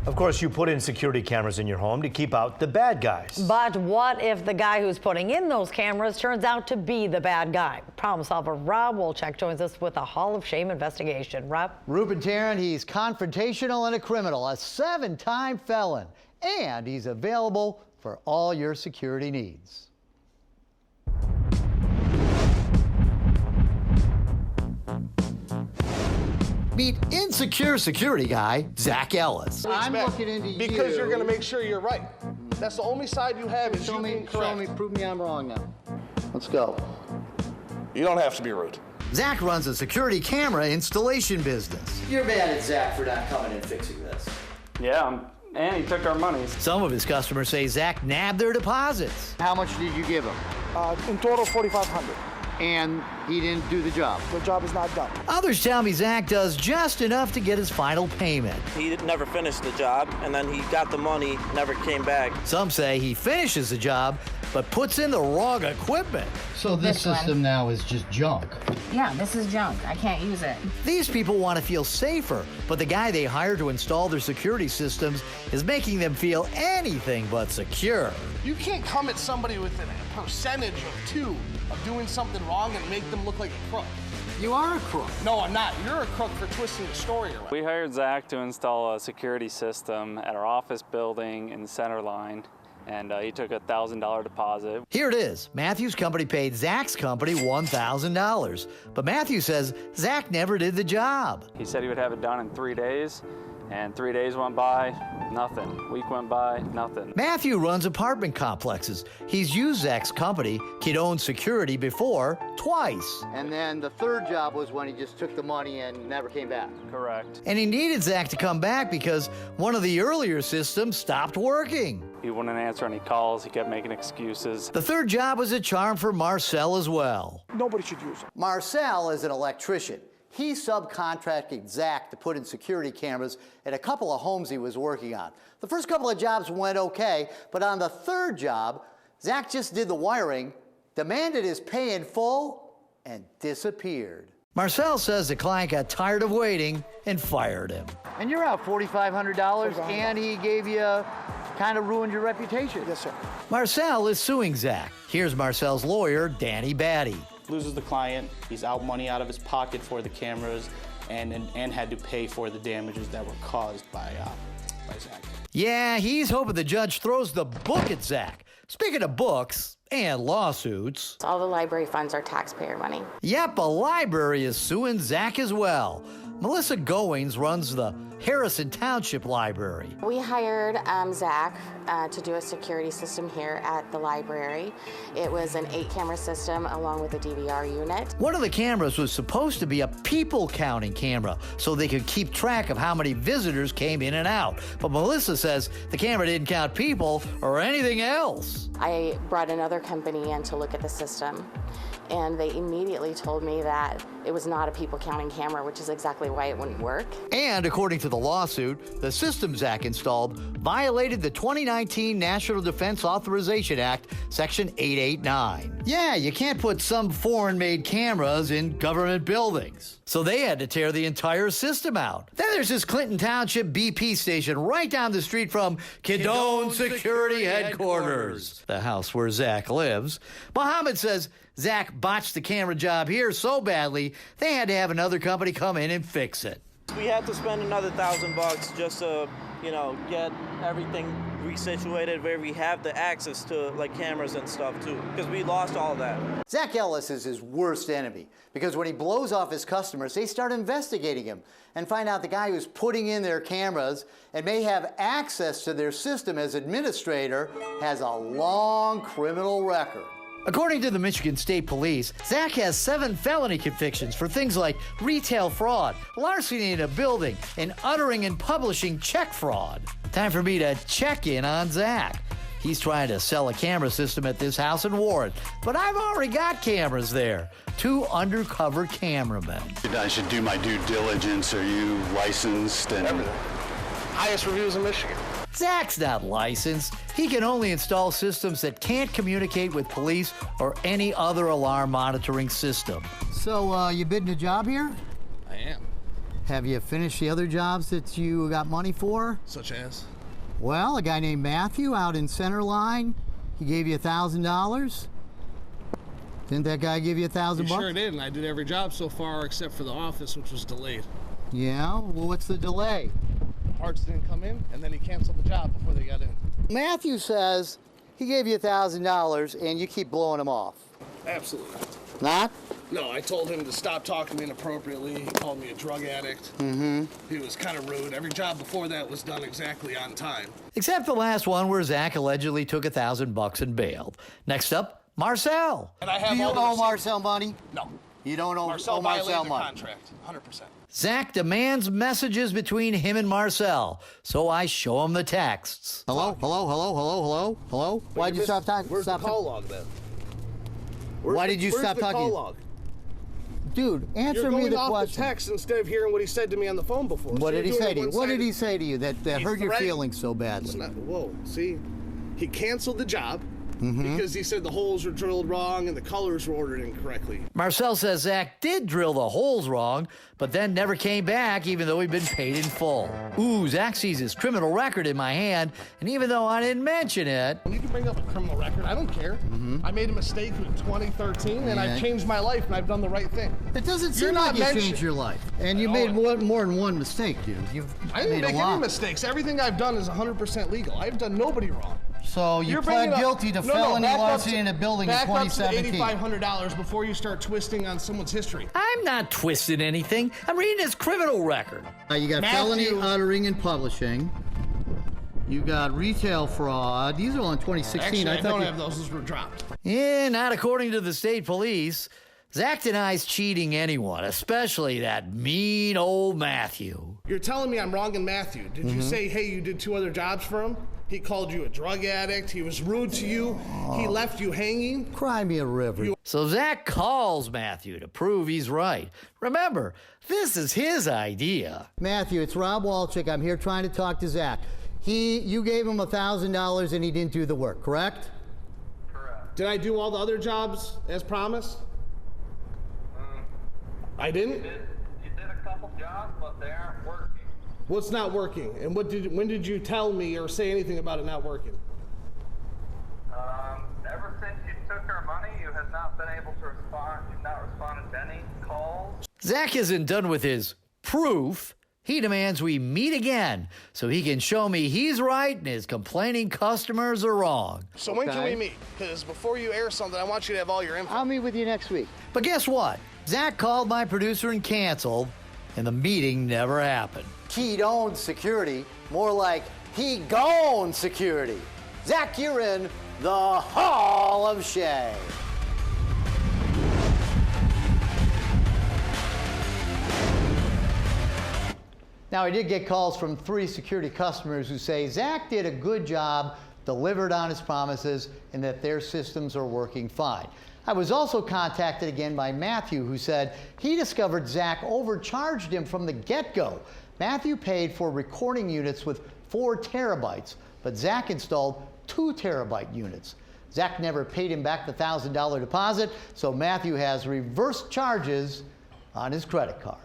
Of course, you put in security cameras in your home to keep out the bad guys. But what if the guy who's putting in those cameras turns out to be the bad guy? Problem solver Rob Wolchek joins us with a Hall of Shame investigation. Rob? Ruben Tarrant, he's confrontational and a criminal, a 7-time felon, and he's available for all your security needs. Meet insecure security guy, Zach Ellis. I'm looking into you. Because you're going to make sure you're right. That's the only side you have is you being correct. Prove me I'm wrong now. Let's go. You don't have to be rude. Zach runs a security camera installation business. You're mad at Zach for not coming and fixing this. Yeah, and he took our money. Some of his customers say Zach nabbed their deposits. How much did you give him? In total, $4,500. And he didn't do the job. The job is not done. Others tell me Zach does just enough to get his final payment. He never finished the job, and then he got the money, never came back. Some say he finishes the job, but puts in the wrong equipment. So this system now is just junk. Yeah, this is junk. I can't use it. These people want to feel safer, but the guy they hired to install their security systems is making them feel anything but secure. You can't come at somebody with a percentage of 2 of doing something wrong and make them look like a crook. You are a crook. No, I'm not. You're a crook for twisting the story around. We hired Zach to install a security system at our office building in the center line, and he took a $1,000 deposit. Here it is. Matthew's company paid Zach's company $1,000. But Matthew says Zach never did the job. He said he would have it done in 3 days, and 3 days went by, nothing. Week went by, nothing. Matthew runs apartment complexes. He's used Zach's company, Kid Owned Security, before, twice. And then the third job was when he just took the money and never came back. Correct. And he needed Zach to come back because one of the earlier systems stopped working. He wouldn't answer any calls. He kept making excuses. The third job was a charm for Marcel as well. Nobody should use it. Marcel is an electrician. He subcontracted Zach to put in security cameras at a couple of homes he was working on. The first couple of jobs went okay, but on the third job, Zach just did the wiring, demanded his pay in full, and disappeared. Marcel says the client got tired of waiting and fired him. And you're out $4,500, and he gave you, kind of ruined your reputation. Yes, sir. Marcel is suing Zach. Here's Marcel's lawyer, Danny Batty. Loses the client, he's out money out of his pocket for the cameras, and had to pay for the damages that were caused by Zach. Yeah, he's hoping the judge throws the book at Zach. Speaking of books and lawsuits. All the library funds are taxpayer money. Yep, a library is suing Zach as well. Melissa Goings runs the Harrison Township Library. We hired Zach to do a security system here at the library. It was an 8-camera system along with a DVR unit. One of the cameras was supposed to be a people counting camera so they could keep track of how many visitors came in and out. But Melissa says the camera didn't count people or anything else. I brought another company in to look at the system, and they immediately told me that it was not a people counting camera, which is exactly why it wouldn't work. And according to the lawsuit, the system Zach installed violated the 2019 National Defense Authorization Act, Section 889. Yeah, you can't put some foreign-made cameras in government buildings. So they had to tear the entire system out. Then there's this Clinton Township BP station right down the street from Kid Owned Security Headquarters, the house where Zach lives. Mohammed says Zach botched the camera job here so badly, they had to have another company come in and fix it. We had to spend another $1,000 just to, get everything resituated where we have the access to like cameras and stuff too, because we lost all that. Zach Ellis is his worst enemy because when he blows off his customers, they start investigating him and find out the guy who's putting in their cameras and may have access to their system as administrator has a long criminal record. According to the Michigan State Police, Zach has 7 felony convictions for things like retail fraud, larceny in a building, and uttering and publishing check fraud. Time for me to check in on Zach. He's trying to sell a camera system at this house in Warren, but I've already got cameras there. 2 undercover cameramen. I should do my due diligence. Are you licensed? And everything. Highest reviews in Michigan. Zach's not licensed. He can only install systems that can't communicate with police or any other alarm monitoring system. So, you bidding a job here? I am. Have you finished the other jobs that you got money for? Such as? Well, a guy named Matthew out in Centerline, he gave you $1,000. Didn't that guy give you $1,000 bucks? Sure did, and I did every job so far except for the office, which was delayed. Yeah, well, what's the delay? Parts didn't come in, and then he canceled the job before they got in. Matthew says he gave you $1,000 and you keep blowing him off. Absolutely not. Not? No, I told him to stop talking to me inappropriately. He called me a drug addict. He was kind of rude. Every job before that was done exactly on time. Except the last one where Zach allegedly took $1,000 and bailed. Next up, Marcel. And I have Do you all the owe receipts. Marcel money? No. You don't owe Marcel Marcel violated the money? contract, 100%. Zach demands messages between him and Marcel, so I show him the texts. Hello? Hello? Hello? Hello? Hello? Hello? Why'd you stop talking? Where's the call log then? Why did you stop Where's the talking? call log? Dude, answer You're me going the off question. the text instead of hearing what he said to me on the phone before. What did he say to you? What did he say? say to you that hurt your feelings so badly? Whoa, see? He canceled the job Mm-hmm. because he said the holes were drilled wrong and the colors were ordered incorrectly. Marcel says Zach did drill the holes wrong, but then never came back even though he'd been paid in full. Ooh, Zach sees his criminal record in my hand, and even though I didn't mention it... You can bring up a criminal record, I don't care. I made a mistake in 2013 and I've changed my life and I've done the right thing. It doesn't You're seem not like you mention- changed your life. And you made more than one mistake, dude. You've I didn't made make a lot. any mistakes. Everything I've done is 100% legal. I've done nobody wrong. So you You're pled bringing up- guilty to No, felony back up larceny to- in a building in back up to the 2017. $8,500 before you start twisting on someone's history. I'm not twisting anything. I'm reading his criminal record. You got Matthew- felony uttering and publishing. You got retail fraud. These are all in 2016. Actually, I thought don't you- have those. Those were dropped. Yeah, not according to the state police. Zach denies cheating anyone, especially that mean old Matthew. You're telling me I'm wrong in Matthew. Did you say, hey, you did 2 other jobs for him? He called you a drug addict. He was rude to you. He left you hanging. Cry me a river. So Zach calls Matthew to prove he's right. Remember, this is his idea. Matthew, it's Rob Wolchek. I'm here trying to talk to Zach. You gave him $1,000 and he didn't do the work, correct? Did I do all the other jobs as promised? I didn't? You did a couple jobs, but they aren't working. What's not working? And when did you tell me or say anything about it not working? Ever since you took our money, you have not been able to respond. You've not responded to any calls. Zach isn't done with his proof. He demands we meet again so he can show me he's right and his complaining customers are wrong. So when can we meet? Because before you air something, I want you to have all your info. I'll meet with you next week. But guess what? Zach called my producer and canceled, and the meeting never happened. He owned security, more like he gone security. Zach, you're in the Hall of Shame. Now, I did get calls from 3 security customers who say Zach did a good job, delivered on his promises, and that their systems are working fine. I was also contacted again by Matthew, who said he discovered Zach overcharged him from the get-go. Matthew paid for recording units with 4 terabytes, but Zach installed 2 terabyte units. Zach never paid him back the $1,000 deposit, so Matthew has reversed charges on his credit card.